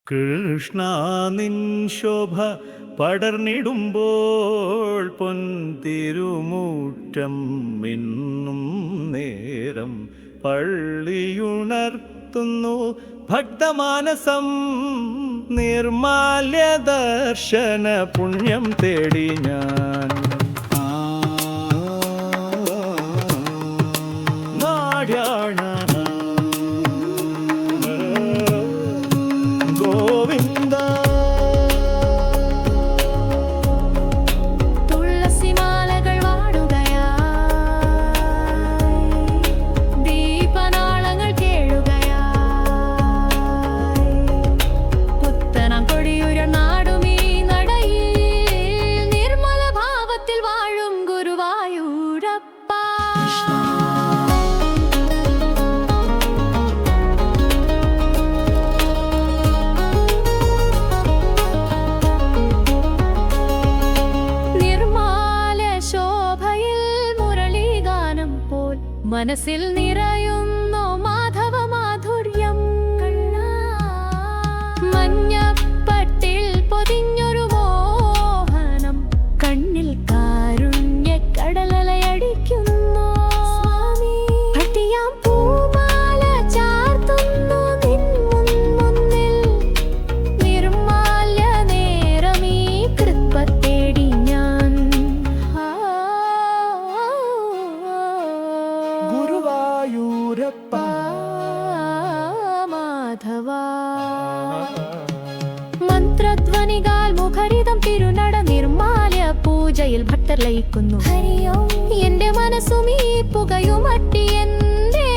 കൃഷ്ണ നിൻ ശോഭ പടർന്നിടുമ്പോൾ പൊൻതിരുമൂറ്റം മിന്നും നേരം പള്ളിയുണർത്തുന്നു ഭക്തമാനസം. നിർമാല്യ ദർശന പുണ്യം തേടി ഞാൻ നാരായണ ഗോവിന്ദ. തുളസിമാലകൾ വാടുകയായി, ദീപനാളങ്ങൾ കേഴുകയായി, പുത്തനാം കൊടിയുയർന്നാടും ഈ നടയിൽ നിർമ്മല ഭാവത്തിൽ വാഴും ഗുരുവായൂരപ്പ. മനസ്സിൽ നിറയുന്നു മാധവ മാധുര്യം. മഞ്ഞപ്പട്ടിൽ പൊതിഞ്ഞൊരു മോഹനം, കണ്ണിൽ കാരുണ്യ കടലലയടിക്കുന്നു. ഭട്ടിയാം പൂമാല ചാർത്തുന്നു നിൻ മുന്നിൽ, നിർമാല്യ നേരമീ കൃപ തേടി ഞാൻ. ഗുരുവായൂരപ്പ മാധവ. മന്ത്രധ്വനികാൽ മുഖരിതം തിരുനട, നിർമാല്യ പൂജയിൽ ഭക്തർ ലയിക്കുന്നു. എന്റെ മനസ്സും ഈ പുകയുമട്ടി എന്റെ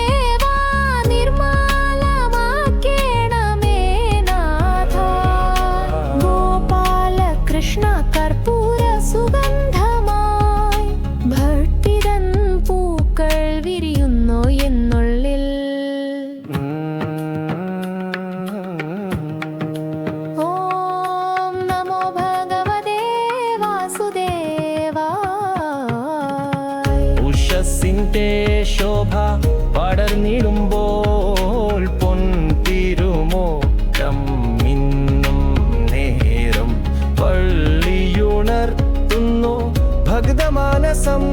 നിർമാലമാക്കേണമേ നാഥ. ഗോപാല കൃഷ്ണ കർപ്പൂര സുഗന്ധമായി ഭക്തിതൻ പൂക്കൾ വിരിയുന്നു എന്നുള്ളിൽ. ഓം നമോ ഭഗവതേ വാസുദേവായ. ഉഷസ്സിന്റെ ശോഭ പടർന്നിടുമ്പോൾ പൊൻതിരുമോക്ഷം മിന്നും നേരം പള്ളിയുണർത്തുന്നു ഭക്തമാനസം.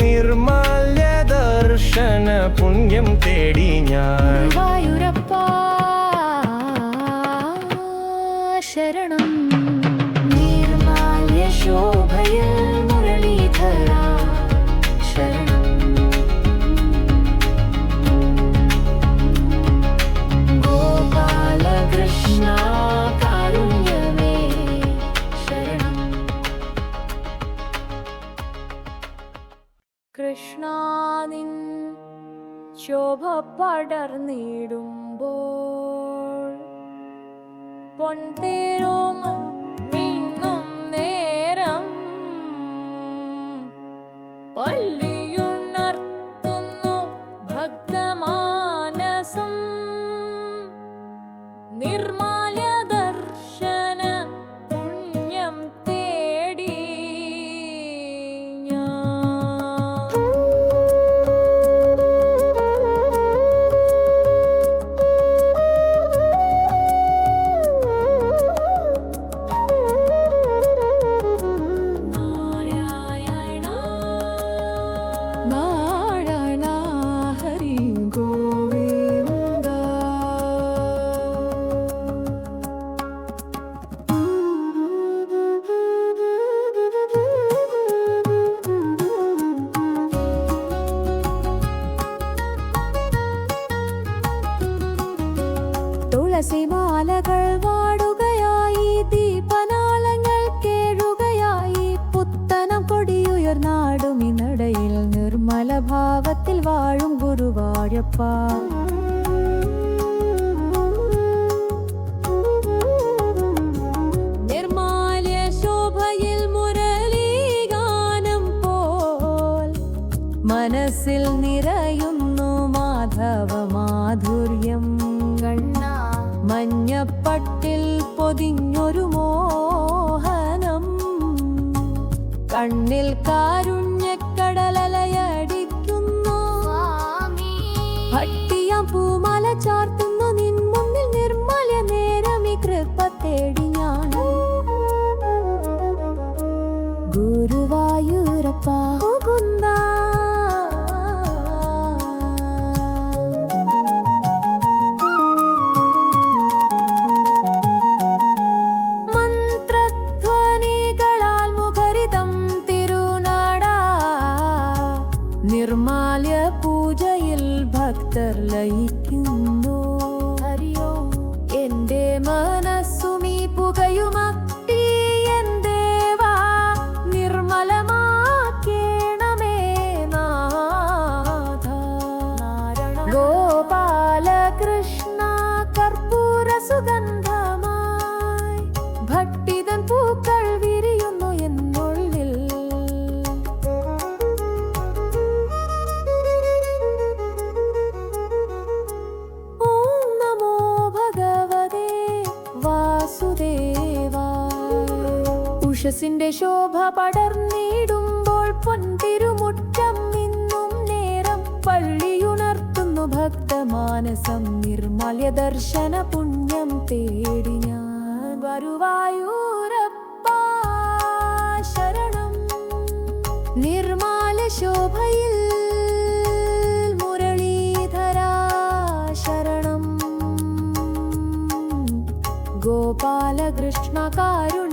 നിർമാല്യ ദർശന പുണ്യം തേടി ഞാൻ ഗുരുവായൂരപ്പ ശരണം. നിർമാല്യ ശോഭയിൽ മുരളീധര ശരണം. ഗോപാല കൃഷ്ണ കാരുണ്യമേ ശരണം. കൃഷ്ണ നിൻ ശോഭ പടർന്നിടുമ്പോൾ പൊൻതിരും മിന്നും നേരം പള്ളിയുണർത്തുന്നു ഭക്തമാനസം. നിർമാല്യ ദർശന പുണ്യം തേടി ഞാൻ. നാരായണ ഹരി ഗോവിന്ദ. തുളസിമാലകൾ വാടുകയായി, ദീപനാളങ്ങൾ കേഴുകയായി, പുത്തനം കൊടിയുയർന്നാടും ഈ നടയിൽ നിർമ്മല ഭാവത്തിൽ വാഴും ഗുരുവായൂരപ്പ. നിർമാല്യ ശോഭയിൽ മുരളീഗാനം പോൽ മനസ്സിൽ നിറയുന്നു മാധവ മാധുര്യം. മഞ്ഞപ്പട്ടിൽ പൊതിഞ്ഞൊരു മോഹനം, കണ്ണിൽ കാരുണ്യക്കടലലയടിക്കുന്നു. ഭട്ടിയാം പൂമാല ചാർത്തുന്നു നിൻ മുന്നിൽ, നിർമ്മല്യ നേരമീ മുകുന്ദ മന്ത്രധ്വനികളാൽ മുഖരിതം തിരുനാട നിർമാല്യ പൂജയിൽ ഭക്തർ ലയിക്കുന്നു. ഹരിയോ എന്റെ മനസ്സുമീ പുകയുമത്തി ദേവാ നിർമ്മലമാക്കേണമേ നാഥ. ഗോപാലകൃഷ്ണ കർപ്പൂര സുഗന്ധമായി ഭക്തിതൻ പൂക്കൾ വിരിയുന്നു എന്നുള്ളിൽ. ഓം നമോ ഭഗവതേ വാസുദേവായ. ഉഷസിന്റെ ശോഭ പടർന്നിടുമ്പോൾ പൊൻതിരുമുറ്റം നിന്നും നേരം പള്ളിയുണർത്തുന്നു ഭക്തമാനസം. നിർമ്മല്യ ദർശന പുണ്യം തേടി ഞാൻ വരുവായൂരപ്പ ശരണം. നിർമാല ശോഭയിൽ മുരളീധരാ ശരണം. ഗോപാലകൃഷ്ണ കാരുണ്യ